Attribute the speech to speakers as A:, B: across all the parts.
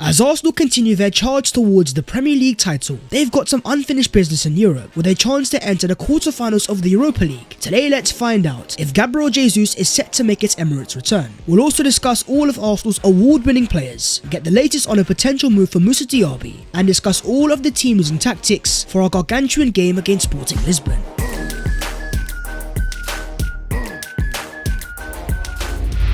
A: As Arsenal continue their charge towards the Premier League title, they've got some unfinished business in Europe with a chance to enter the quarterfinals of the Europa League. Today let's find out if Gabriel Jesus is set to make his Emirates return. We'll also discuss all of Arsenal's award-winning players, get the latest on a potential move for Moussa Diaby, and discuss all of the teams and tactics for our gargantuan game against Sporting Lisbon.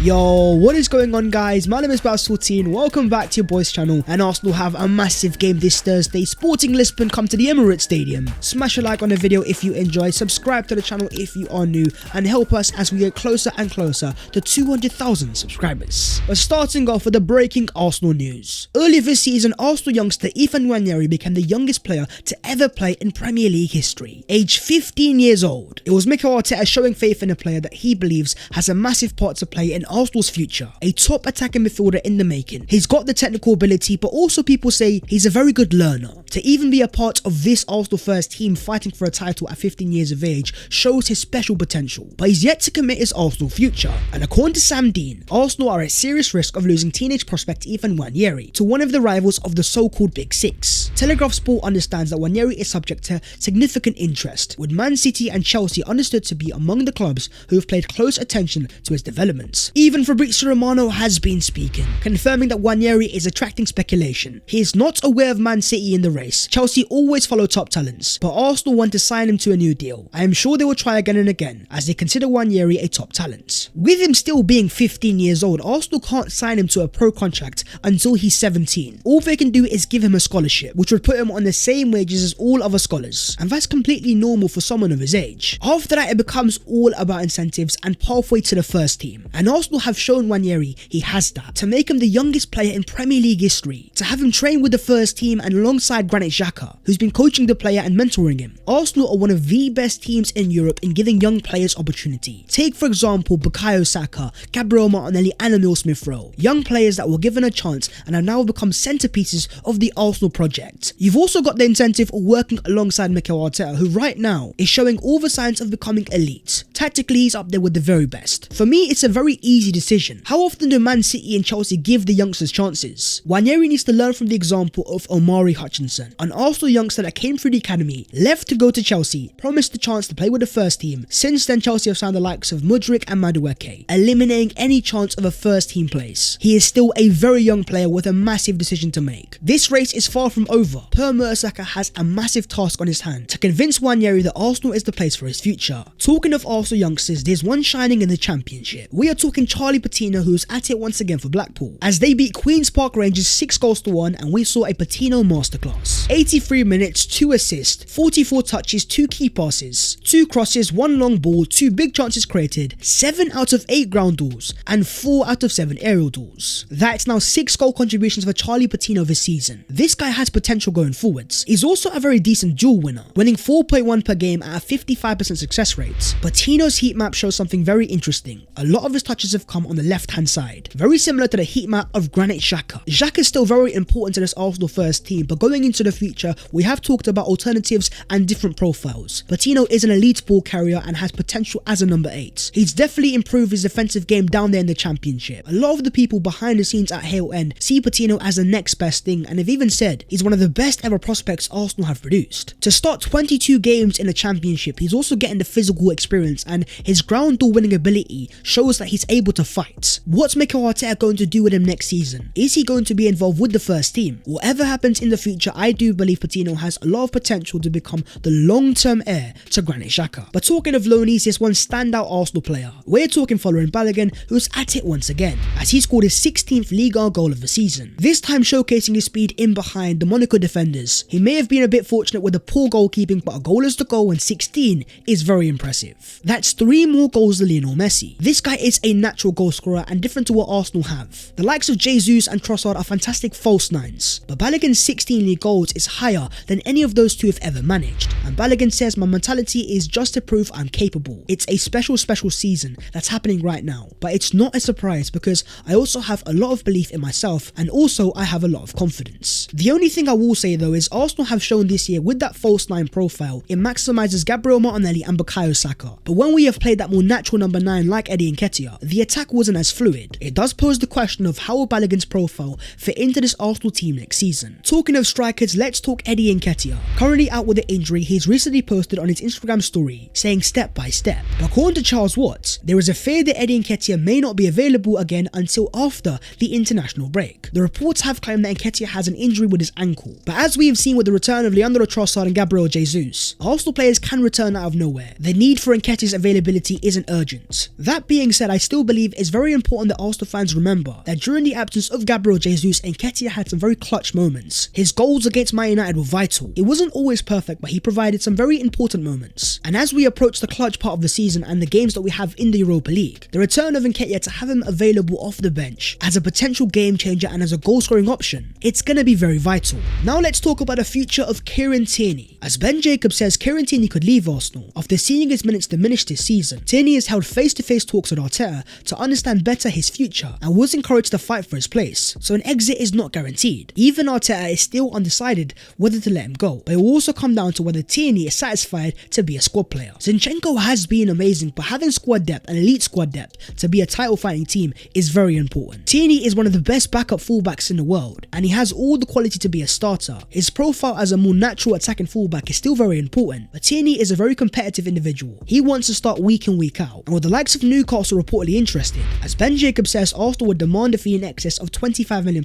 A: Yo, what is going on guys? My name is Baz14, welcome back to your boys channel, and Arsenal have a massive game this Thursday. Sporting Lisbon come to the Emirates Stadium. Smash a like on the video if you enjoy, subscribe to the channel if you are new, and help us as we get closer and closer to 200,000 subscribers. But starting off with the breaking Arsenal news. Earlier this season, Arsenal youngster Ethan Nwaneri became the youngest player to ever play in Premier League history, aged 15 years old. It was Mikel Arteta showing faith in a player that he believes has a massive part to play in Arsenal's future, a top attacking midfielder in the making. He's got the technical ability, but also people say he's a very good learner. To even be a part of this Arsenal first team fighting for a title at 15 years of age shows his special potential, but he's yet to commit his Arsenal future. And according to Sam Dean, Arsenal are at serious risk of losing teenage prospect Ethan Nwaneri to one of the rivals of the so-called Big Six. Telegraph Sport understands that Nwaneri is subject to significant interest, with Man City and Chelsea understood to be among the clubs who have paid close attention to his developments. Even Fabrizio Romano has been speaking, confirming that Nwaneri is attracting speculation. He is not aware of Man City in the race. Chelsea always follow top talents, but Arsenal want to sign him to a new deal. I am sure they will try again and again, as they consider Nwaneri a top talent. With him still being 15 years old, Arsenal can't sign him to a pro contract until he's 17. All they can do is give him a scholarship, which would put him on the same wages as all other scholars, and that's completely normal for someone of his age. After that, it becomes all about incentives and pathway to the first team, and Arsenal have shown Nwaneri he has that. To make him the youngest player in Premier League history, to have him train with the first team and alongside Granit Xhaka, who's been coaching the player and mentoring him. Arsenal are one of the best teams in Europe in giving young players opportunity. Take for example Bukayo Saka, Gabriel Martinelli and Emil Smith-Rowe, young players that were given a chance and have now become centerpieces of the Arsenal project. You've also got the incentive of working alongside Mikel Arteta, who right now is showing all the signs of becoming elite. Tactically he's up there with the very best. For me it's a very easy decision. How often do Man City and Chelsea give the youngsters chances? Nwaneri needs to learn from the example of Omari Hutchinson, an Arsenal youngster that came through the academy, left to go to Chelsea, promised the chance to play with the first team. Since then Chelsea have signed the likes of Mudryk and Madueke, eliminating any chance of a first team place. He is still a very young player with a massive decision to make. This race is far from over. Per Mertesacker has a massive task on his hand to convince Nwaneri that Arsenal is the place for his future. Talking of Arsenal youngsters, there's one shining in the Championship. We are talking Charlie Patino, who's at it once again for Blackpool, as they beat Queen's Park Rangers 6-1, and we saw a Patino masterclass. 83 minutes, 2 assists, 44 touches, 2 key passes, 2 crosses, 1 long ball, 2 big chances created, 7 out of 8 ground duels, and 4 out of 7 aerial duels. That's now 6 goal contributions for Charlie Patino this season. This guy has potential going forwards. He's also a very decent duel winner, winning 4.1 per game at a 55% success rate. Patino's heat map shows something very interesting. A lot of his touches have come on the left-hand side, very similar to the heat map of Granit Xhaka. Xhaka is still very important to this Arsenal first team, but going into the future, we have talked about alternatives and different profiles. Patino is an elite ball carrier and has potential as a number 8. He's definitely improved his defensive game down there in the Championship. A lot of the people behind the scenes at Hale End see Patino as the next best thing, and have even said he's one of the best ever prospects Arsenal have produced. To start 22 games in the Championship, he's also getting the physical experience, and his ground duel winning ability shows that he's able to fight. What's Mikel Arteta going to do with him next season? Is he going to be involved with the first team? Whatever happens in the future, I do believe Patino has a lot of potential to become the long-term heir to Granit Xhaka. But talking of loanies, there's one standout Arsenal player. We're talking Folarin Balogun, who's at it once again, as he scored his 16th Liga goal of the season, this time showcasing his speed in behind the Monaco defenders. He may have been a bit fortunate with the poor goalkeeping, but a goal is the goal, and 16 is very impressive. That's 3 more goals than Lionel Messi. This guy is a natural goal scorer and different to what Arsenal have. The likes of Jesus and Trossard are fantastic false nines, but Balogun's 16 league goals is higher than any of those two have ever managed, and Balogun says my mentality is just to prove I'm capable. It's a special season that's happening right now, but it's not a surprise because I also have a lot of belief in myself, and also I have a lot of confidence. The only thing I will say though is Arsenal have shown this year with that false 9 profile, it maximizes Gabriel Martinelli and Bukayo Saka, but when we have played that more natural number 9 like Eddie Nketiah, the attack wasn't as fluid. It does pose the question of how will Balogun's profile fit into this Arsenal team next season. Talking of strikers, let's talk Eddie Nketiah. Currently out with an injury, he's recently posted on his Instagram story saying step by step. But according to Charles Watts, there is a fear that Eddie Nketiah may not be available again until after the international break. The reports have claimed that Nketiah has an injury with his ankle, but as we have seen with the return of Leandro Trossard and Gabriel Jesus, Arsenal players can return out of nowhere. The need for Nketiah's availability isn't urgent. That being said, I still believe it's very important that Arsenal fans remember that during the absence of Gabriel Jesus, Nketiah had some very clutch moments. His goals against Man United were vital. It wasn't always perfect, but he provided some very important moments. And as we approach the clutch part of the season and the games that we have in the Europa League, the return of Nketiah, to have him available off the bench as a potential game changer and as a goal scoring option, it's going to be very vital. Now let's talk about the future of Kieran Tierney. As Ben Jacobs says, Kieran Tierney could leave Arsenal after seeing his minutes diminish this season. Tierney has held face-to-face talks with Arteta to understand better his future and was encouraged to fight for his place, so an exit is not guaranteed. Even Arteta is still undecided whether to let him go, but it will also come down to whether Tierney is satisfied to be a squad player. Zinchenko has been amazing, but having squad depth and elite squad depth to be a title fighting team is very important. Tierney is one of the best backup fullbacks in the world, and he has all the quality to be a starter. His profile as a more natural attacking fullback is still very important, but Tierney is a very competitive individual. He wants to start week in week out, and with the likes of Newcastle reportedly interested, as Ben Jacobs says, Arsenal would demand a fee in excess of £25 million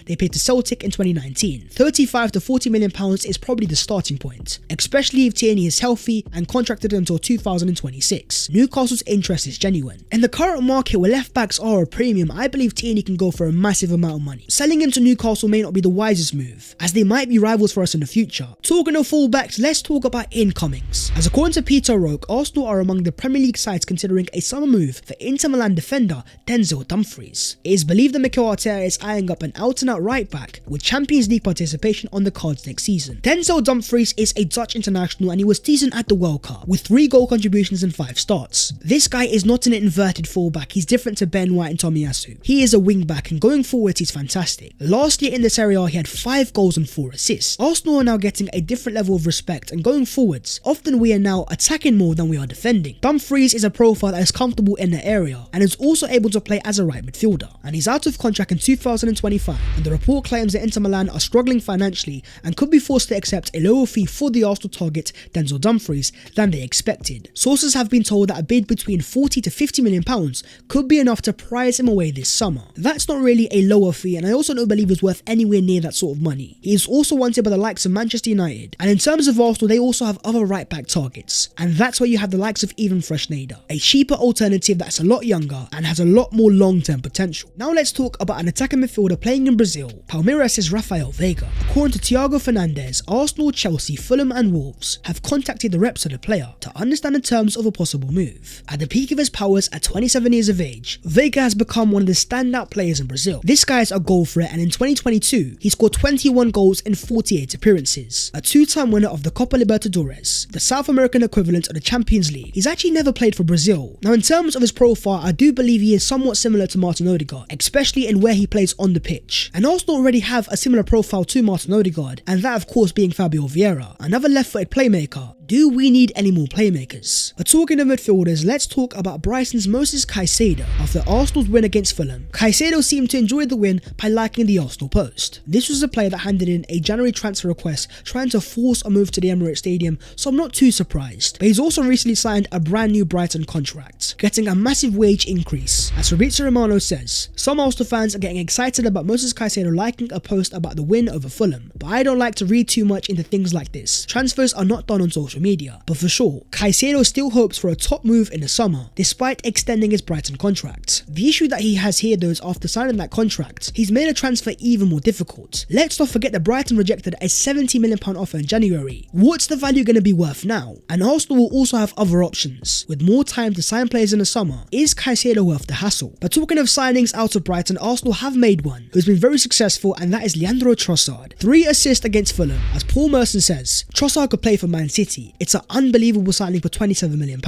A: they paid to Celtic in 2019. £35 to £40 million is probably the starting point, especially if Tierney is healthy and contracted until 2026. Newcastle's interest is genuine. In the current market where left backs are a premium, I believe Tierney can go for a massive amount of money. Selling him to Newcastle may not be the wisest move, as they might be rivals for us in the future. Talking of fullbacks, let's talk about incomings. As according to Peter Roque, Arsenal are among the Premier League sides considering a summer move for Inter Milan defender Denzel Dumfries. It is believed that Mikel Arteta is eyeing up an out-and-out right-back with Champions League participation on the cards next season. Denzel Dumfries is a Dutch international and he was decent at the World Cup with 3 goal contributions and 5 starts. This guy is not an inverted fullback, he's different to Ben White and Tomiyasu. He is a wing-back and going forwards he's fantastic. Last year in the Serie A he had 5 goals and 4 assists. Arsenal are now getting a different level of respect, and going forwards, often we are now attacking more than we are defending. Dumfries is a profile that is comfortable in the area and is also able to play as a right midfielder, and he's out of contract in 2025, and the report claims that Inter Milan are struggling financially and could be forced to accept a lower fee for the Arsenal target Denzel Dumfries than they expected. Sources have been told that a bid between £40 to £50 million could be enough to prize him away this summer. That's not really a lower fee, and I also don't believe he's worth anywhere near that sort of money. He is also wanted by the likes of Manchester United, and in terms of Arsenal they also have other right back targets, and that's where you have the likes of Even Freshneda, a cheaper alternative that's a lot younger and has a lot more long-term potential. Now let's talk about an attacking midfielder playing in Brazil. Palmeiras' Rafael Veiga. According to Thiago Fernandes, Arsenal, Chelsea, Fulham and Wolves have contacted the reps of the player to understand the terms of a possible move. At the peak of his powers at 27 years of age, Veiga has become one of the standout players in Brazil. This guy is a goal threat, and in 2022 he scored 21 goals in 48 appearances. A 2-time winner of the Copa Libertadores, the South American equivalent of the Champions League. He's actually never played for Brazil. Now in terms of his profile, I do believe he is somewhat similar to Martin Odegaard, especially in where he plays on the pitch. And Arsenal already have a similar profile to Martin Odegaard, and that of course being Fabio Vieira, another left-footed playmaker. Do we need any more playmakers? But talking of midfielders, let's talk about Brighton's Moses Caicedo. After Arsenal's win against Fulham, Caicedo seemed to enjoy the win by liking the Arsenal post. This was a player that handed in a January transfer request trying to force a move to the Emirates Stadium, so I'm not too surprised. But he's also recently signed a brand new Brighton contract, getting a massive wage increase. As Fabrizio Romano says, some Arsenal fans are getting excited about Moses Caicedo liking a post about the win over Fulham, but I don't like to read too much into things like this. Transfers are not done on social media, but for sure, Caicedo still hopes for a top move in the summer, despite extending his Brighton contract. The issue that he has here though is after signing that contract, he's made a transfer even more difficult. Let's not forget that Brighton rejected a £70 million offer in January. What's the value going to be worth now? And Arsenal will also have other options. With more time to sign players in the summer, is Caicedo worth the hassle? But talking of signings out of Brighton, Arsenal have made one who's been very successful, and that is Leandro Trossard. 3 assists against Fulham. As Paul Merson says, Trossard could play for Man City. Diaby. It's an unbelievable signing for £27 million.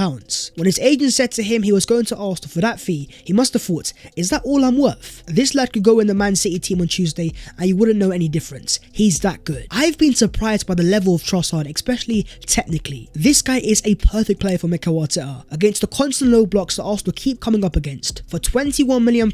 A: When his agent said to him he was going to Arsenal for that fee, he must have thought, is that all I'm worth? This lad could go in the Man City team on Tuesday and you wouldn't know any difference. He's that good. I've been surprised by the level of Trossard, especially technically. This guy is a perfect player for Mikel Arteta against the constant low blocks that Arsenal keep coming up against. For £21 million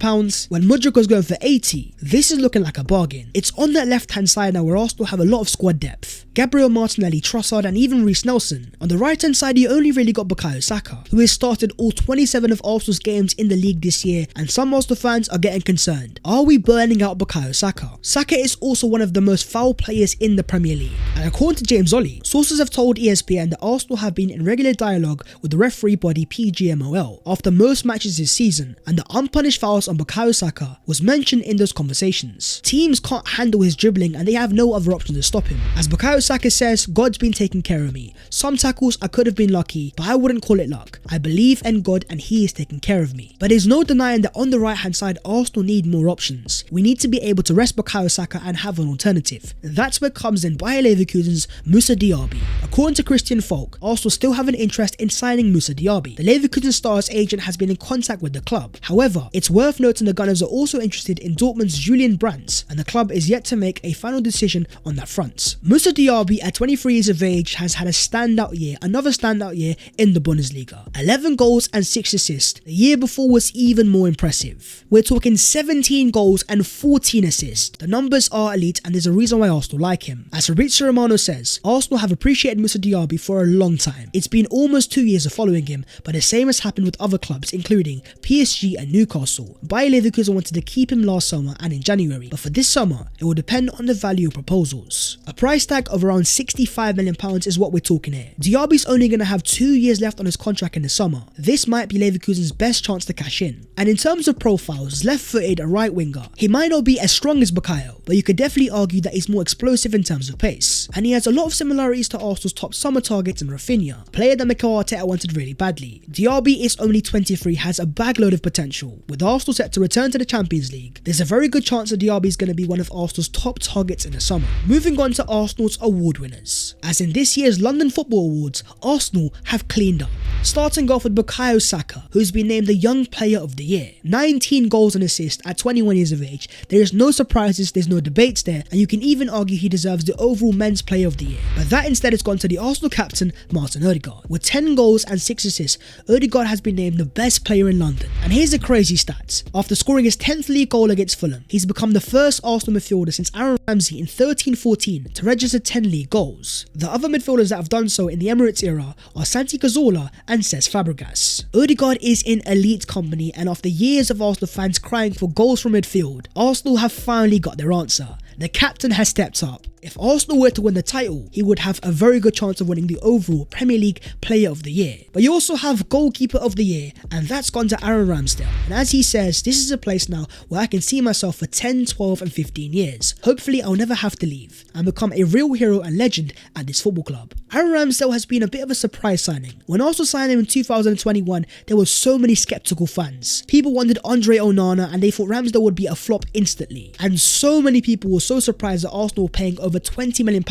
A: when Mudryk was going for 80, this is looking like a bargain. It's on that left hand side now where Arsenal have a lot of squad depth. Gabriel Martinelli, Trossard and even Reece Nelson. On the right hand side you only really got Bukayo Saka, who has started all 27 of Arsenal's games in the league this year, and some Arsenal fans are getting concerned. Are we burning out Bukayo Saka? Saka is also one of the most foul players in the Premier League, and according to James Ollie, sources have told ESPN that Arsenal have been in regular dialogue with the referee body PGMOL after most matches this season, and the unpunished fouls on Bukayo Saka was mentioned in those conversations. Teams can't handle his dribbling and they have no other option to stop him. As Bukayo Saka says, God's been taking care of me. Some tackles I could have been lucky, but I wouldn't call it luck. I believe in God and he is taking care of me. But there's no denying that on the right hand side Arsenal need more options. We need to be able to rest Bukayo Saka and have an alternative. That's where comes in Bayer Leverkusen's Moussa Diaby. According to Christian Falk, Arsenal still have an interest in signing Moussa Diaby. The Leverkusen star's agent has been in contact with the club. However, it's worth noting the Gunners are also interested in Dortmund's Julian Brandt, and the club is yet to make a final decision on that front. Moussa Diaby, at 23 years of age, has had another standout year in the Bundesliga. 11 goals and 6 assists. The year before was even more impressive. We're talking 17 goals and 14 assists. The numbers are elite and there's a reason why Arsenal like him. As Fabrizio Romano says, Arsenal have appreciated Moussa Diaby for a long time. It's been almost 2 years of following him, but the same has happened with other clubs including PSG and Newcastle. Bayer Leverkusen wanted to keep him last summer and in January, but for this summer it will depend on the value of proposals. A price tag of around £65 million is what we're talking here. Diaby's only going to have 2 years left on his contract in the summer. This might be Leverkusen's best chance to cash in. And in terms of profiles, left-footed, a right winger, he might not be as strong as Bukayo, but you could definitely argue that he's more explosive in terms of pace. And he has a lot of similarities to Arsenal's top summer targets in Rafinha, a player that Mikel Arteta wanted really badly. Diaby is only 23, has a bagload of potential. With Arsenal set to return to the Champions League, there's a very good chance that Diaby is going to be one of Arsenal's top targets in the summer. Moving on to Arsenal's award winners. As in this year's London Football Awards, Arsenal have cleaned up. Starting off with Bukayo Saka, who's been named the Young Player of the Year. 19 goals and assists at 21 years of age. There is no surprises, there's no debates there, and you can even argue he deserves the overall Men's Player of the Year. But that instead has gone to the Arsenal captain, Martin Odegaard. With 10 goals and 6 assists, Odegaard has been named the best player in London. And here's the crazy stats. After scoring his 10th league goal against Fulham, he's become the first Arsenal midfielder since Aaron Ramsey in 13-14 to register 10 league goals. The other midfielders that have done so in the Emirates era are Santi Cazorla and Cesc Fabregas. Odegaard is in elite company, and after years of Arsenal fans crying for goals from midfield, Arsenal have finally got their answer. The captain has stepped up. If Arsenal were to win the title, he would have a very good chance of winning the overall Premier League Player of the Year. But you also have Goalkeeper of the Year, and that's gone to Aaron Ramsdale. And as he says, this is a place now where I can see myself for 10, 12 and 15 years. Hopefully I'll never have to leave and become a real hero and legend at this football club. Aaron Ramsdale has been a bit of a surprise signing. When Arsenal signed him in 2021, there were so many skeptical fans. People wanted Andre Onana and they thought Ramsdale would be a flop instantly. And so many people were so surprised that Arsenal were paying over £20 million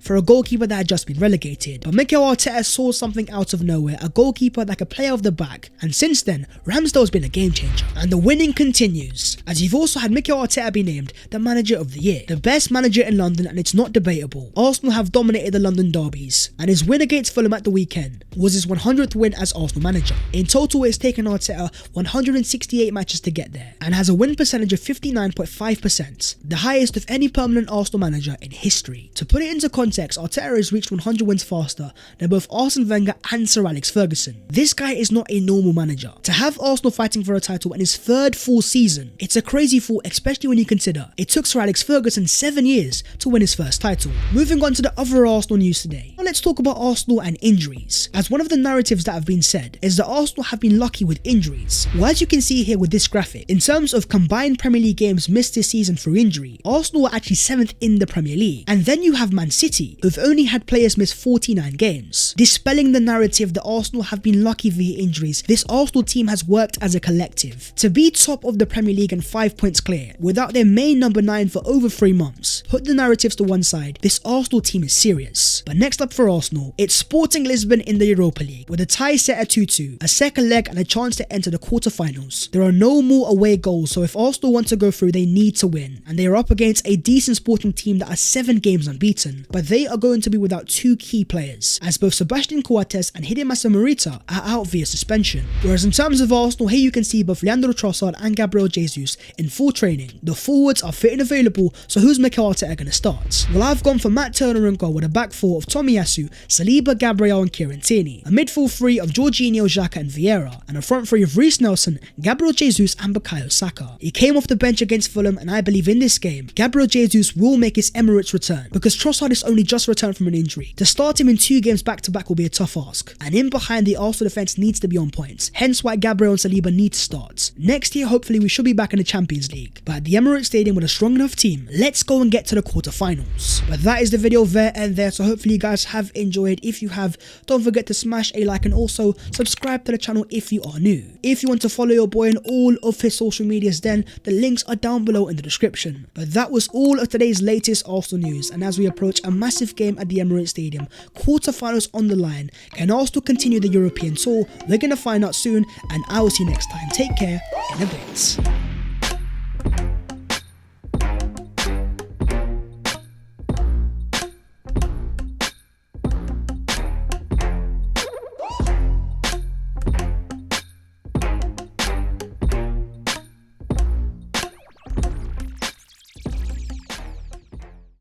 A: for a goalkeeper that had just been relegated. But Mikel Arteta saw something out of nowhere, a goalkeeper that could play off the back, and since then, Ramsdale's been a game changer. And the winning continues, as you've also had Mikel Arteta be named the Manager of the Year, the best manager in London, and it's not debatable. Arsenal have dominated the London derbies, and his win against Fulham at the weekend was his 100th win as Arsenal manager. In total, it's taken Arteta 168 matches to get there, and has a win percentage of 59.5%, the highest of any permanent Arsenal manager in history. To put it into context, Arteta has reached 100 wins faster than both Arsene Wenger and Sir Alex Ferguson. This guy is not a normal manager. To have Arsenal fighting for a title in his third full season, it's a crazy thought, especially when you consider it took Sir Alex Ferguson 7 years to win his first title. Moving on to the other Arsenal news today. Now let's talk about Arsenal and injuries, as one of the narratives that have been said is that Arsenal have been lucky with injuries. Well, as you can see here with this graphic, in terms of combined Premier League games missed this season through injury, Arsenal were actually 7th in the Premier League. And then you have Man City, City, who've only had players miss 49 games. Dispelling the narrative that Arsenal have been lucky via injuries, this Arsenal team has worked as a collective. To be top of the Premier League and 5 points clear, without their main number 9 for over 3 months. Put the narratives to one side, this Arsenal team is serious. But next up for Arsenal, it's Sporting Lisbon in the Europa League, with a tie set at 2-2, a second leg and a chance to enter the quarterfinals. There are no more away goals, so if Arsenal want to go through, they need to win. And they are up against a decent Sporting team that are 7 games unbeaten. But they are going to be without 2 key players, as both Sebastian Coates and Hidemasa Morita are out via suspension. Whereas in terms of Arsenal, here you can see both Leandro Trossard and Gabriel Jesus in full training. The forwards are fit and available, so who's Mikel Arteta going to start? Well, I've gone for Matt Turner in goal with a back 4 of Tomiyasu, Saliba, Gabriel and Kieran Tierney, a midfield 3 of Jorginho, Xhaka and Vieira, and a front 3 of Reece Nelson, Gabriel Jesus and Bukayo Saka. He came off the bench against Fulham, and I believe in this game, Gabriel Jesus will make his Emirates return, because Trossard has only just returned from an injury. To start him in 2 games back to back will be a tough ask, and in behind the Arsenal defence needs to be on point, hence why Gabriel and Saliba need to start. Next year hopefully we should be back in the Champions League, but at the Emirates Stadium with a strong enough team, let's go and get to the quarterfinals. But that is the video there and there, so hopefully you guys have enjoyed. If you have, don't forget to smash a like and also subscribe to the channel if you are new. If you want to follow your boy on all of his social medias, then the links are down below in the description. But that was all of today's latest Arsenal news, and as we approach a massive game at the Emirates Stadium, quarterfinals on the line, can Arsenal continue the European tour? We're gonna find out soon, and I will see you next time. Take care, in a bit.